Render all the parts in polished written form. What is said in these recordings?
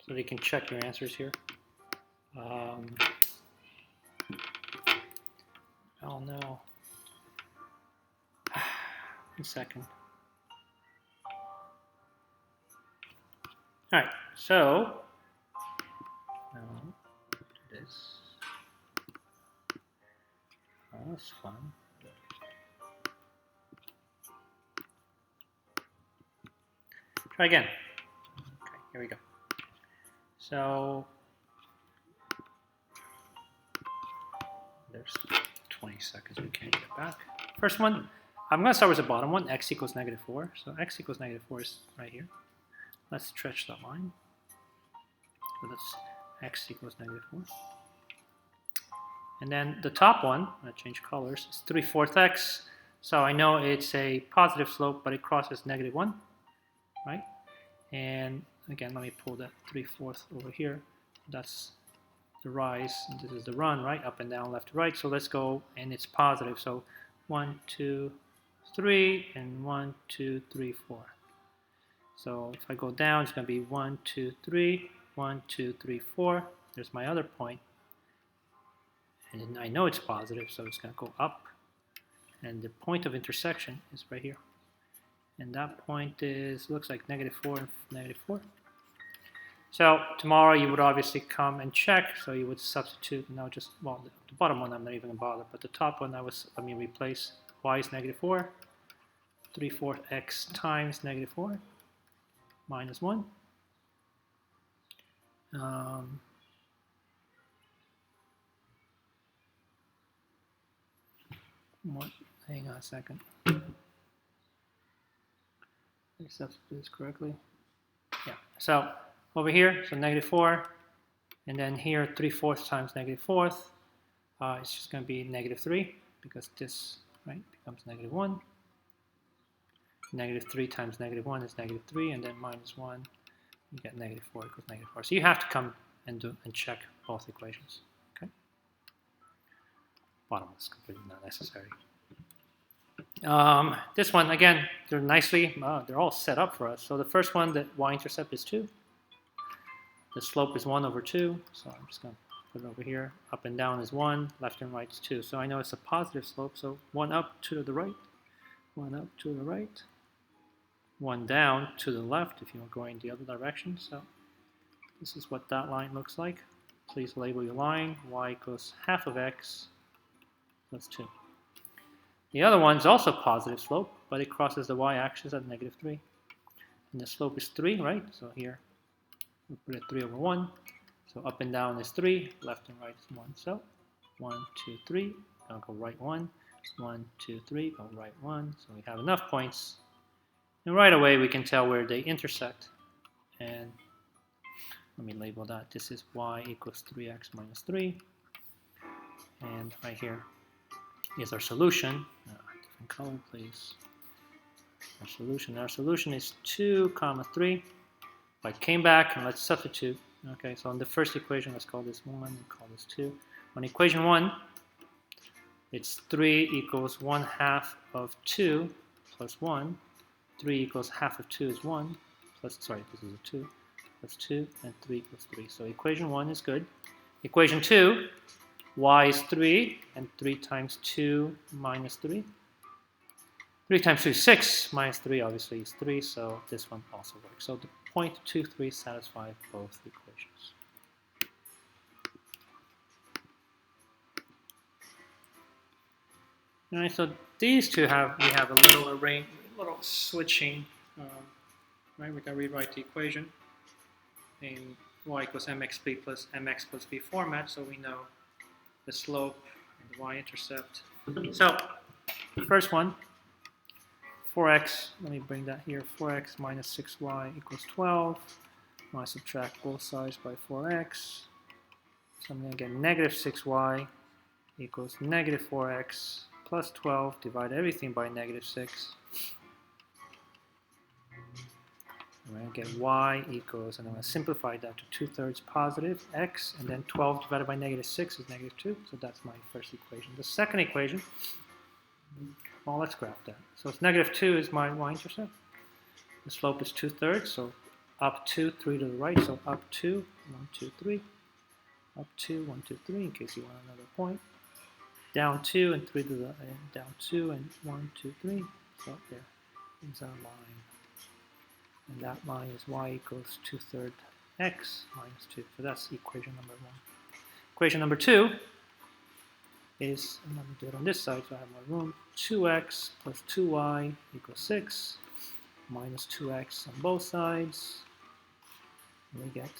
so you can check your answers here. Oh no. 1 second. All right, so now this. Oh, that's fun. Try again. Okay, here we go. So there's 20 seconds. We can't get back. First one, I'm going to start with the bottom one. X equals -4. So x equals -4 is right here. Let's stretch that line. So that's x equals -4. And then the top one, I change colors, is 3/4 x. So I know it's a positive slope, but it crosses -1, right? And again, let me pull that 3/4 over here. That's the rise, and this is the run, right? Up and down, left to right. So let's go, and it's positive. So 1, 2, 3, and 1, 2, 3, 4. So if I go down, it's going to be 1, 2, 3, 1, 2, 3, 4. There's my other point. And I know it's positive, so it's going to go up. And the point of intersection is right here. And that point is, looks like -4 and -4. So tomorrow you would obviously come and check. So you would substitute, now just, well, the bottom one I'm not even going to bother, but the top one let me replace y is -4, 3/4 x times -4, -1. Hang on a second. Let me substitute this correctly. Yeah, so over here, so -4, and then here 3/4 times -4. It's just going to be -3 because this, right, becomes -1. -3 times -1 is -3, and then -1, you get -4 equals -4. So you have to come and check both equations. Okay. Bottom is completely not necessary. This one, again, they're nicely, they're all set up for us. So the first one, the y-intercept is 2. The slope is 1/2. So I'm just going to put it over here. Up and down is 1. Left and right is 2. So I know it's a positive slope. So 1 up, 2 to the right. 1 up, 2 to the right. 1 down, to the left if you're going the other direction. So this is what that line looks like. Please label your line. Y equals half of x plus 2. The other one's also positive slope, but it crosses the y-axis at -3. And the slope is 3, right? So here, we put it 3/1. So up and down is 3, left and right is 1. So 1, 2, 3, I'll go right 1. 1, 2, 3, go right 1. So we have enough points. And right away, we can tell where they intersect. And let me label that. This is y equals 3x minus 3. And right here is our solution. Different color, please. Our solution is 2, 3. If I came back and let's substitute. Okay, so on the first equation, let's call this 1 and call this 2. On equation 1, it's 3 equals 1/2 of 2 plus 1. 3 equals half of 2 is 1. Plus, sorry, this is a 2. Plus 2, and 3 equals 3. So equation 1 is good. Equation 2, y is 3, and 3 times 2 minus 3. 3 times 2 is 6, minus 3 obviously is 3, so this one also works. So the 0.23 satisfies both equations. All right, so these two we have a little switching, right? We can rewrite the equation in y equals mxp plus mx plus b format, so we know the slope and the y-intercept. So the first one, 4x, let me bring that here, 4x minus 6y equals 12. I subtract both sides by 4x. So I'm going to get negative 6y equals negative 4x plus 12, divide everything by negative 6. I'm going to get y equals, and I'm going to simplify that to 2/3 positive x, and then 12 divided by negative 6 is negative 2. So that's my first equation. The second equation, well, let's graph that. So it's negative 2 is my y-intercept. The slope is 2/3, so up 2, 3 to the right, so up 2, 1, 2, 3, up 2, 1, 2, 3, in case you want another point, down 2 and 3 to the, down 2 and 1, 2, 3, so there is our line, and that line is y equals 2/3 x minus 2, so that's equation number 1. Equation number 2 is, I'm going to do it on this side so I have more room, 2x plus 2y equals 6, minus 2x on both sides. And we get,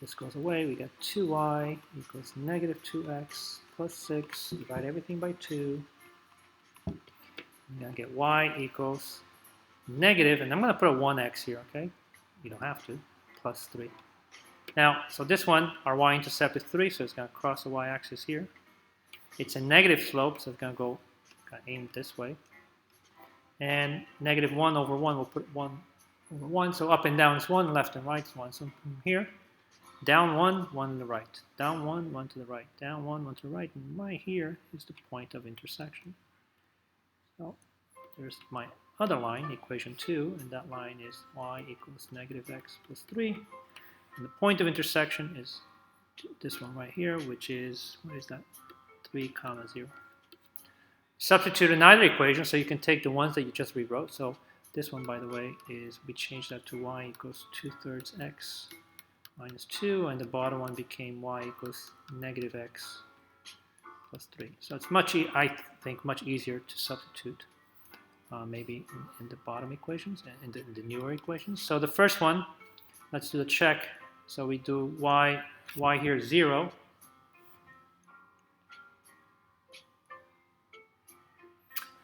this goes away, we get 2y equals negative 2x plus 6, divide everything by 2. I'm going to get y equals negative, and I'm going to put a 1x here, okay? You don't have to, plus 3. Now, so this one, our y-intercept is 3, so it's going to cross the y-axis here. It's a negative slope, so it's going to go aimed this way. And negative 1 over 1, we'll put 1 over 1. So up and down is 1, left and right is 1. So from here, down 1, 1 to the right. Down 1, 1 to the right. Down 1, 1 to the right. And right here is the point of intersection. So there's my other line, equation 2, and that line is y equals negative x plus 3. And the point of intersection is this one right here, which is, what is that? 3, 0. Substitute in either equation, so you can take the ones that you just rewrote. So this one, by the way, is we changed that to y equals 2/3 x minus 2, and the bottom one became y equals negative x plus 3. So it's much, I think, much easier to substitute maybe in the bottom equations, in the newer equations. So the first one, let's do the check. So we do y here is 0.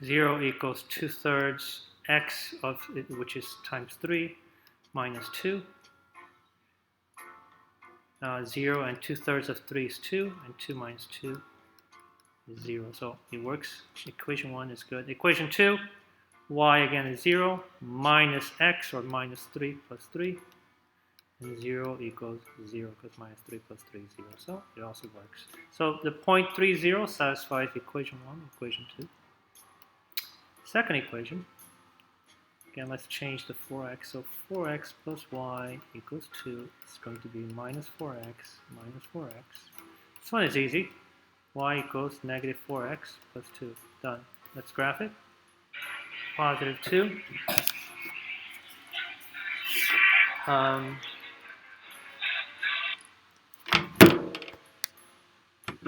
Zero equals 2/3 x of it, which is times 3 minus 2. 0 and 2/3 of 3 is 2, and 2 minus 2 is 0. So it works. Equation 1 is good. Equation 2, y again is 0 minus x, or minus 3 plus 3. And 0 equals 0, because minus 3 plus 3 is 0. So it also works. So the point 30 satisfies equation 1, equation 2. Second equation, again, let's change the 4x. So 4x plus y equals 2. It's going to be minus 4x minus 4x. This one is easy. Y equals negative 4x plus 2. Done. Let's graph it. Positive 2.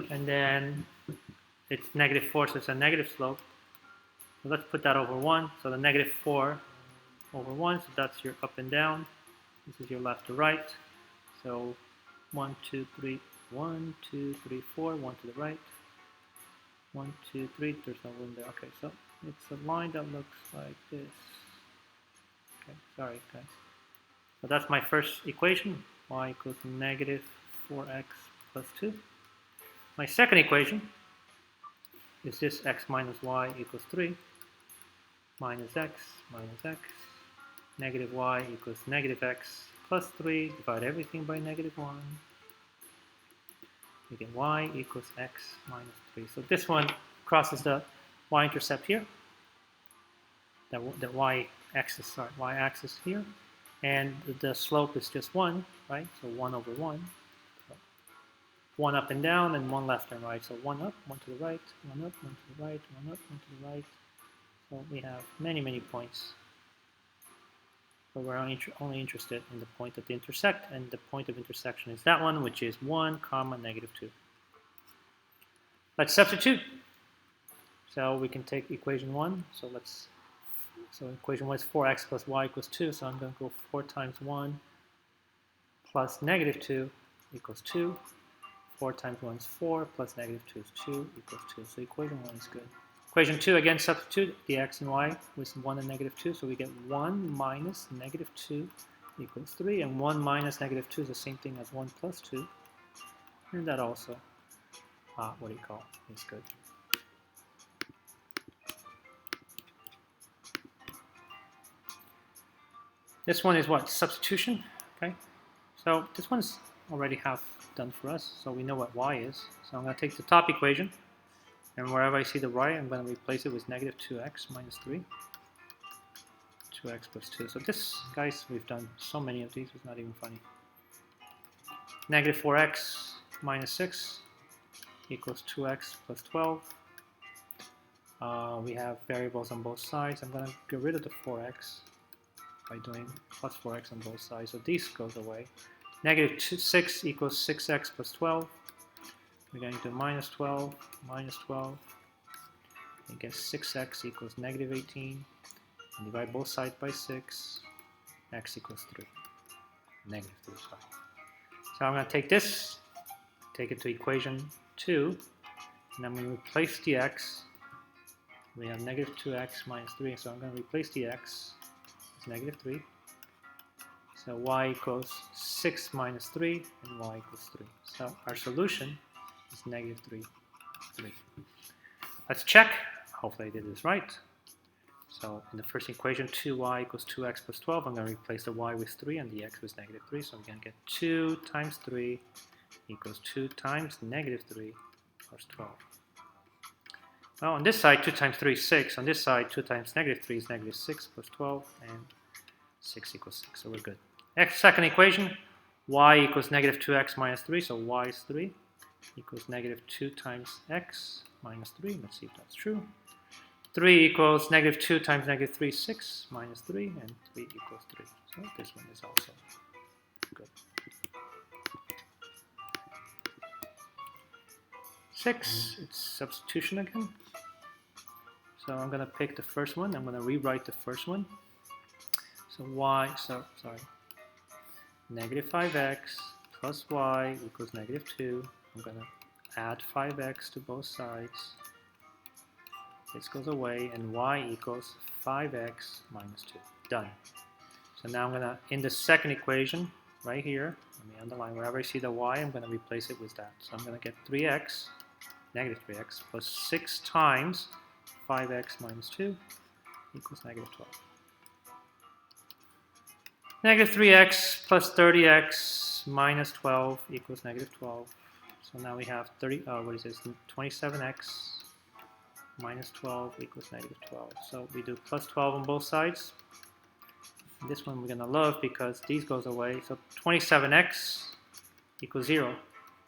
And then it's negative 4, so it's a negative slope. So let's put that over 1. So the negative 4 over 1, so that's your up and down. This is your left to right. So 1, 2, 3, 1, 2, 3, 4, 1 to the right. 1, 2, 3, there's no room there. Okay, so it's a line that looks like this. Okay, sorry guys. So that's my first equation, y equals negative 4x plus 2. My second equation is this x minus y equals 3, minus x, negative y equals negative x plus 3, divide everything by negative 1. We get y equals x minus 3. So this one crosses the y-intercept here, the y-axis here, and the slope is just 1, right? So 1 over 1. 1 up and down, and 1 left and right. So 1 up, 1 to the right, 1 up, 1 to the right, 1 up, 1 to the right. So we have many, many points. But we're only interested in the point that they intersect, and the point of intersection is that one, which is 1, negative 2. Let's substitute. So we can take equation 1. So equation 1 is 4x plus y equals 2. So I'm going to go 4 times 1 plus negative 2 equals 2. 4 times 1 is 4, plus negative 2 is 2, equals 2. So equation 1 is good. Equation 2, again, substitute the x and y with 1 and negative 2. So we get 1 minus negative 2 equals 3. And 1 minus negative 2 is the same thing as 1 plus 2. And that also, is good. This one is what? Substitution. Okay. So this one's already half done for us, so we know what y is. So I'm going to take the top equation, and wherever I see the y, I'm going to replace it with negative 2x minus 3. 2x plus 2. So this, guys, we've done so many of these, it's not even funny. Negative 4x minus 6 equals 2x plus 12. We have variables on both sides. I'm going to get rid of the 4x by doing plus 4x on both sides. So these goes away. Negative 6 equals 6x plus 12. We're going to do minus 12, minus 12. I guess 6x equals negative 18. And divide both sides by 6. X equals 3. Negative 3 is fine. So I'm going to take this, take it to equation 2, and I'm going to replace the x. We have negative 2x minus 3, so I'm going to replace the x as negative 3. So y equals 6 minus 3, and y equals 3. So our solution is negative 3, 3. Let's check. Hopefully I did this right. So in the first equation, 2y equals 2x plus 12. I'm going to replace the y with 3 and the x with negative 3. So I'm going to get 2 times 3 equals 2 times negative 3 plus 12. Well, on this side, 2 times 3 is 6. On this side, 2 times negative 3 is negative 6 plus 12. And 6 equals 6. So we're good. Second equation, y equals negative 2x minus 3. So y is 3 equals negative 2 times x minus 3. Let's see if that's true. 3 equals negative 2 times negative 3, 6 minus 3, and 3 equals 3. So this one is also good. 6, it's substitution again. So I'm going to pick the first one. I'm going to rewrite the first one. So negative 5x plus y equals negative 2. I'm going to add 5x to both sides. This goes away, and y equals 5x minus 2. Done. So now I'm going to, in the second equation, right here, let me underline, wherever I see the y, I'm going to replace it with that. So I'm going to get 3x, negative 3x, plus 6 times 5x minus 2 equals negative 12. Negative 3x plus 30x minus 12 equals negative 12. So now we have 27x minus 12 equals negative 12. So we do plus 12 on both sides. This one we're going to love because these goes away. So 27x equals 0.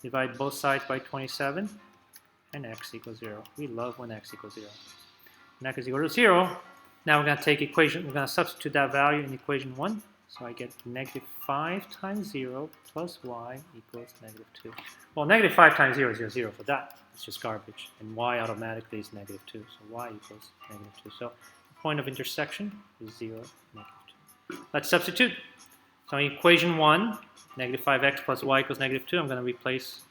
Divide both sides by 27 and x equals 0. We love when x equals 0. When x is equal to 0, now we're going to take equation, we're going to substitute that value in equation 1. So I get negative 5 times 0 plus y equals negative 2. Well, negative 5 times 0 is 0 for that. It's just garbage. And y automatically is negative 2. So y equals negative 2. So the point of intersection is 0, negative 2. Let's substitute. So in equation 1, negative 5x plus y equals negative 2. I'm going to replace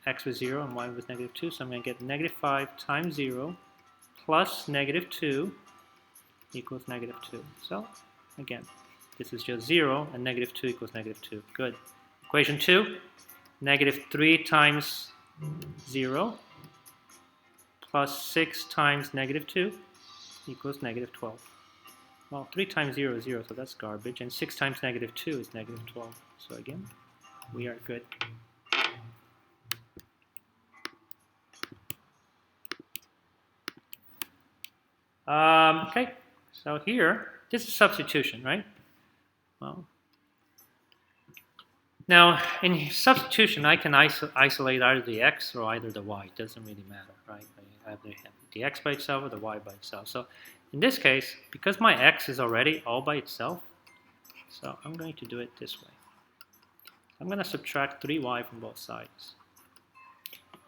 x with 0 and y with negative 2. So I'm going to get negative 5 times 0 plus negative 2 equals negative 2. So again, this is just 0, and negative 2 equals negative 2. Good. Equation 2, negative 3 times 0 plus 6 times negative 2 equals negative 12. Well, 3 times 0 is 0, so that's garbage. And 6 times negative 2 is negative 12. So again, we are good. Okay, so here, this is substitution, right? Well, now in substitution, I can isolate either the x or either the y. It doesn't really matter, right? I either have the x by itself or the y by itself. So in this case, because my x is already all by itself, so I'm going to do it this way. I'm going to subtract 3y from both sides.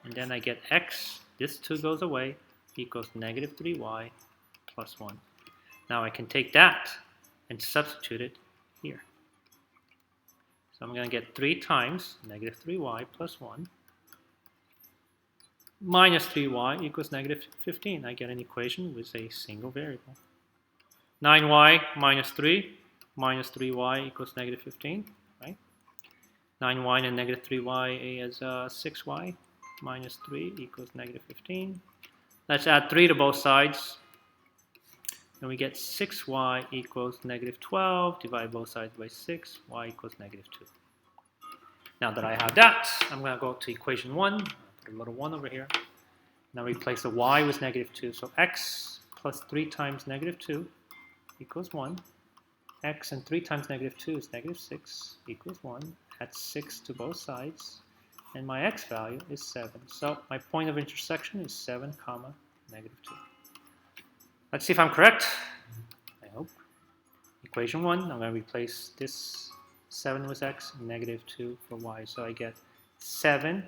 And then I get x, this 2 goes away, equals negative 3y plus 1. Now I can take that and substitute it here. So I'm going to get 3 times negative 3y plus 1 minus 3y equals negative 15. I get an equation with a single variable. 9y minus 3 minus 3y equals negative 15, right? 9y and negative 3y is 6y minus 3 equals negative 15. Let's add 3 to both sides. And we get 6y equals negative 12. Divide both sides by 6. Y equals negative 2. Now that I have that, I'm going to go to equation 1. Put a little 1 over here. Now replace the y with negative 2. So x plus 3 times negative 2 equals 1. X and 3 times negative 2 is negative 6 equals 1. Add 6 to both sides. And my x value is 7. So my point of intersection is 7 comma negative 2. Let's see if I'm correct. I hope. Equation 1, I'm going to replace this 7 with x, negative 2 for y. So I get 7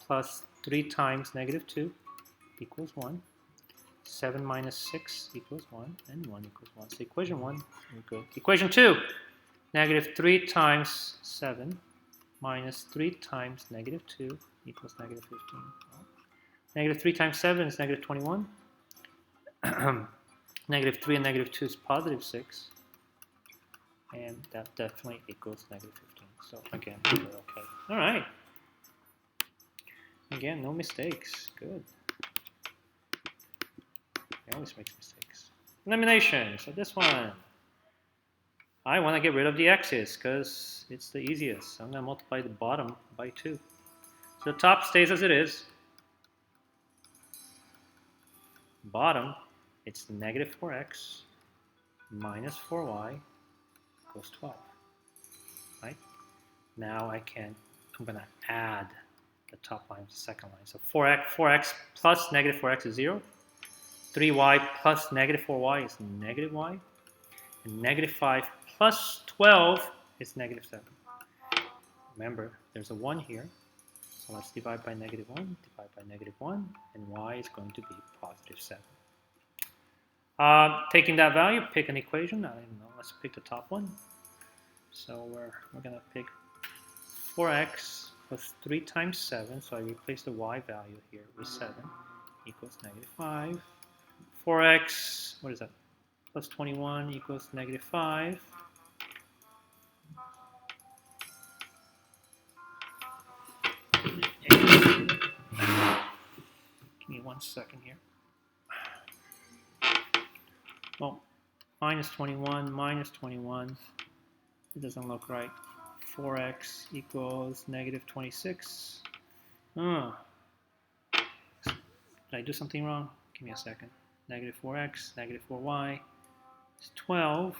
plus 3 times negative 2 equals 1. 7 minus 6 equals 1, and 1 equals 1. So equation 1, we're good. Equation 2, negative 3 times 7 minus 3 times negative 2 equals negative 15. Negative 3 times 7 is negative 21. Negative 3 and negative 2 is positive 6. And that definitely equals negative 15. So again, we're okay. All right. Again, no mistakes. Good. He always makes mistakes. Elimination. So this one, I want to get rid of the x's because it's the easiest. I'm going to multiply the bottom by 2. So the top stays as it is. Bottom, it's negative 4x minus 4y equals 12. Right? Now I'm going to add the top line to the second line. So 4x plus negative 4x is 0. 3y plus negative 4y is negative y. And negative 5 plus 12 is negative 7. Remember, there's a 1 here. So let's divide by negative 1, divide by negative 1, and y is going to be positive 7. Taking that value, pick an equation. I don't even know. Let's pick the top one. So we're going to pick 4x plus 3 times 7. So I replace the y value here with 7 equals negative 5. 4x, what is that? Plus 21 equals negative 5. Give me 1 second here. Well, minus 21, minus 21. It doesn't look right. 4x equals negative 26. Did I do something wrong? Give me a second. Negative 4x, negative 4y is 12.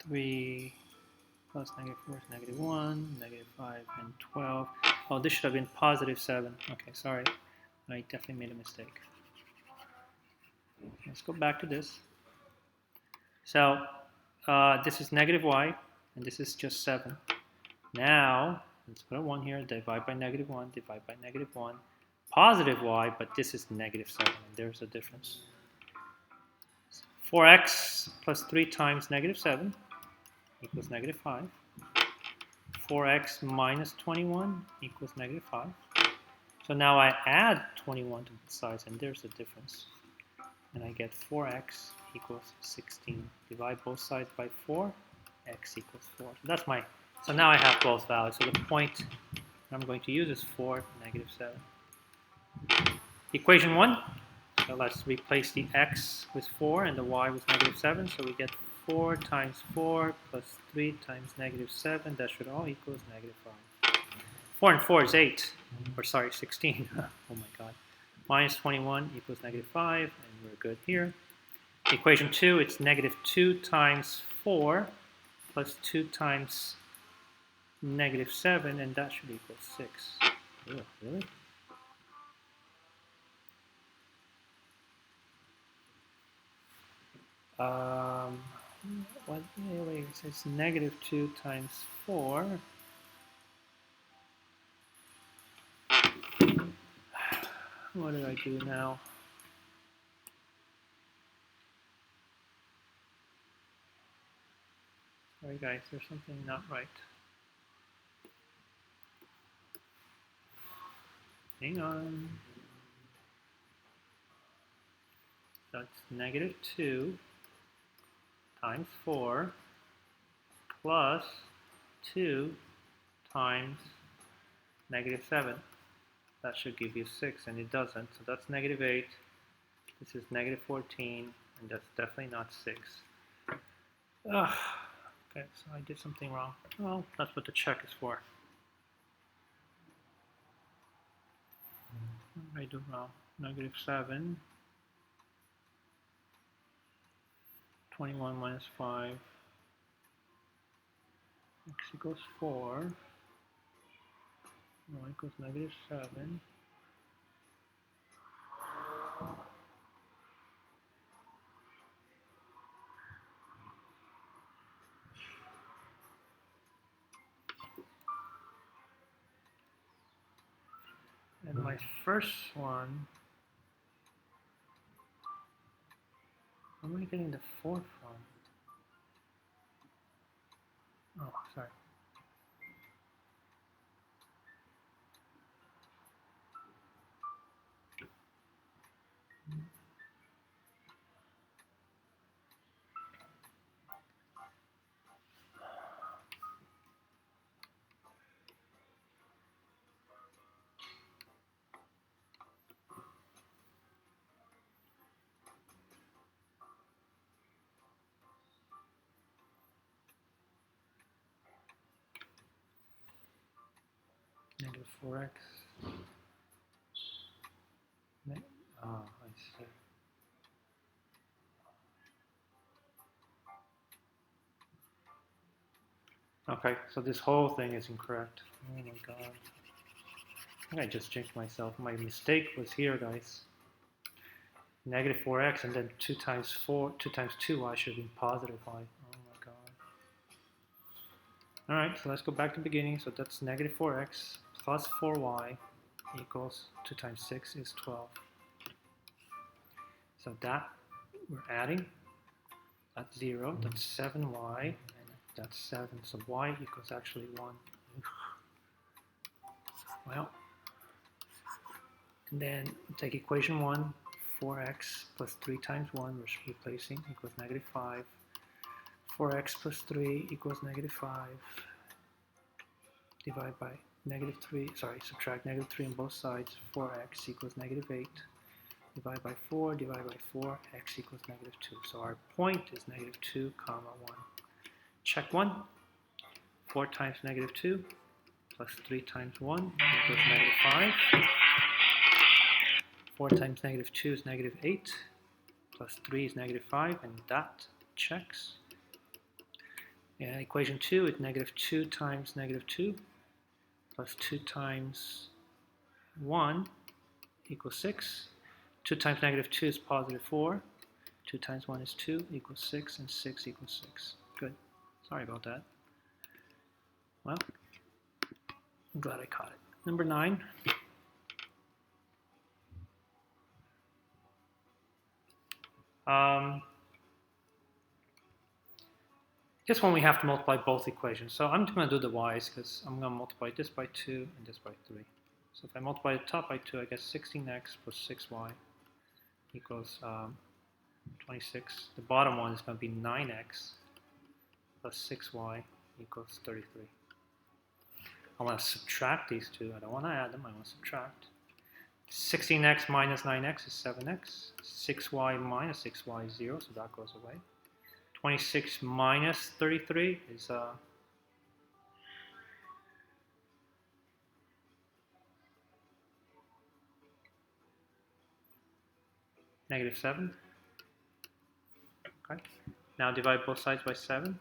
3 plus negative 4 is negative 1, negative 5, and 12. Oh, this should have been positive 7. Okay, sorry. I definitely made a mistake. Let's go back to this. So this is negative y, and this is just 7. Now, let's put a 1 here, divide by negative 1, divide by negative 1. Positive y, but this is negative 7, and there's a difference. 4x plus 3 times negative 7 equals negative 5. 4x minus 21 equals negative 5. So now I add 21 to both sides, and there's a difference. And I get 4x equals 16. Divide both sides by 4, x equals 4. So that's my, so now I have both values. So the point I'm going to use is 4, negative 7. Equation 1. So let's replace the x with 4 and the y with negative 7. So we get 4 times 4 plus 3 times negative 7. That should all equals negative 5. 4 and 4 is 8. Or sorry, 16. Oh my god. Minus 21 equals negative 5. And we're good here. Equation 2, it's negative 2 times 4 plus 2 times negative 7. And that should equal 6. Ew, really? Wait, so it's negative 2 times 4. What do I do now? Sorry guys, there's something not right. Hang on. That's negative 2 times 4 plus 2 times negative 7. That should give you 6, and it doesn't. So that's negative 8. This is negative 14, and that's definitely not 6. Ugh. Okay, so I did something wrong. Well, that's what the check is for. What did I do wrong? -7. 21 minus 5. X equals 4. Y equals -7. And my first one, where am I getting the fourth from? Oh, sorry. -4x. Oh, I see. Okay, so this whole thing is incorrect. Oh my god. I think I just jinxed myself. My mistake was here, guys. -4x and then 2 times 2y should be positive y. Oh my god. Alright, so let's go back to the beginning. So that's -4x plus 4y equals 2 times 6 is 12. So that we're adding. That's 0. That's 7y. And that's 7. So y equals actually 1. Well, and then take equation 1. 4x plus 3 times 1, we're replacing, equals -5. 4x plus 3 equals -5. Divide by -3, subtract -3 on both sides. 4x equals -8. Divide by 4, divide by 4, x equals -2. So our point is -2, 1. Check 1. 4 times -2 plus 3 times 1 equals -5. 4 times -2 is -8, plus 3 is -5, and that checks. And equation 2 is -2 times -2, plus 2 times 1 equals 6. 2 times -2 is +4. 2 times 1 is 2 equals 6, and 6 equals 6. Good. Sorry about that. Well, I'm glad I caught it. Number 9. This one we have to multiply both equations. So I'm just going to do the y's because I'm going to multiply this by 2 and this by 3. So if I multiply the top by 2, I get 16x plus 6y equals 26. The bottom one is going to be 9x plus 6y equals 33. I want to subtract these two. I don't want to add them. I want to subtract. 16x minus 9x is 7x. 6y minus 6y is 0, so that goes away. 26 minus 33 is -7. Okay. Now divide both sides by 7.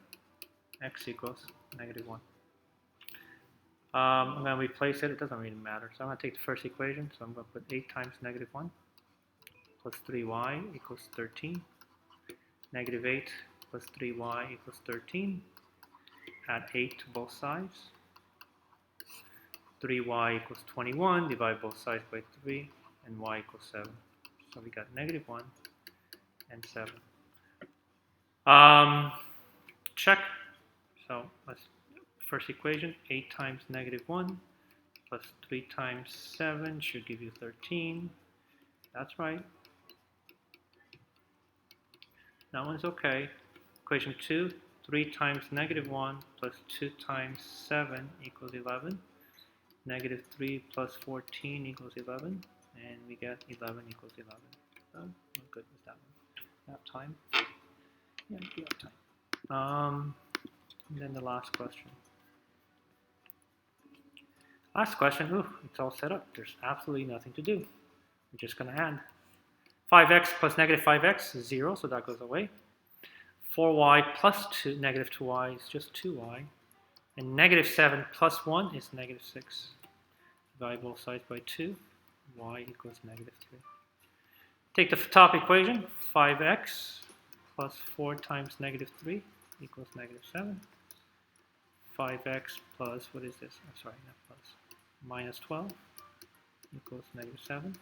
X equals -1. I'm going to replace it. It doesn't really matter. So I'm going to take the first equation. So I'm going to put 8 times -1 plus 3y equals 13. -8 plus 3y equals 13. Add 8 to both sides. 3y equals 21. Divide both sides by 3. And y equals 7. So we got -1 and 7. Check. So let's first equation, 8 times -1 plus 3 times 7 should give you 13. That's right. That one's okay. Equation 2, 3 times -1 plus 2 times 7 equals 11. -3 plus 14 equals 11. And we get 11 equals 11. So we're good with that one. Nap time. Yeah, we have time. And then the last question. Last question, ooh, it's all set up. There's absolutely nothing to do. We're just going to add. 5x plus negative 5x is 0, so that goes away. 4y plus negative 2y is just 2y. And negative 7 plus 1 is negative 6. Divide both sides by 2. Y equals negative 3. Take the top equation. 5x plus 4 times negative 3 equals negative 7. 5x plus, what is this? I'm sorry, not plus. Minus 12 equals negative 7.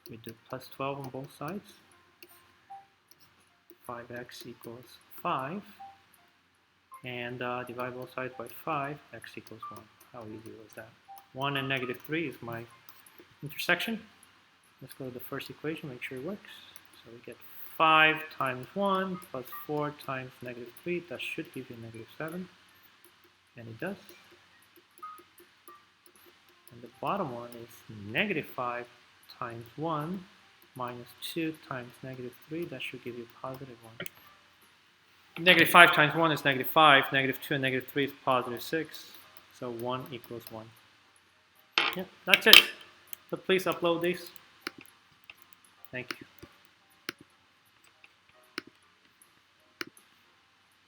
We do plus 12 on both sides. 5x equals 5. And divide both sides by 5, x equals 1. How easy was that? 1 and negative 3 is my intersection. Let's go to the first equation, make sure it works. So we get 5 times 1 plus 4 times negative 3. That should give you negative 7. And it does. And the bottom one is negative 5 times 1 minus 2 times negative 3. That should give you positive 1. Negative 5 times 1 is negative 5. Negative 2 and negative 3 is positive 6. So 1 equals 1. Yeah, that's it. So please upload these. Thank you.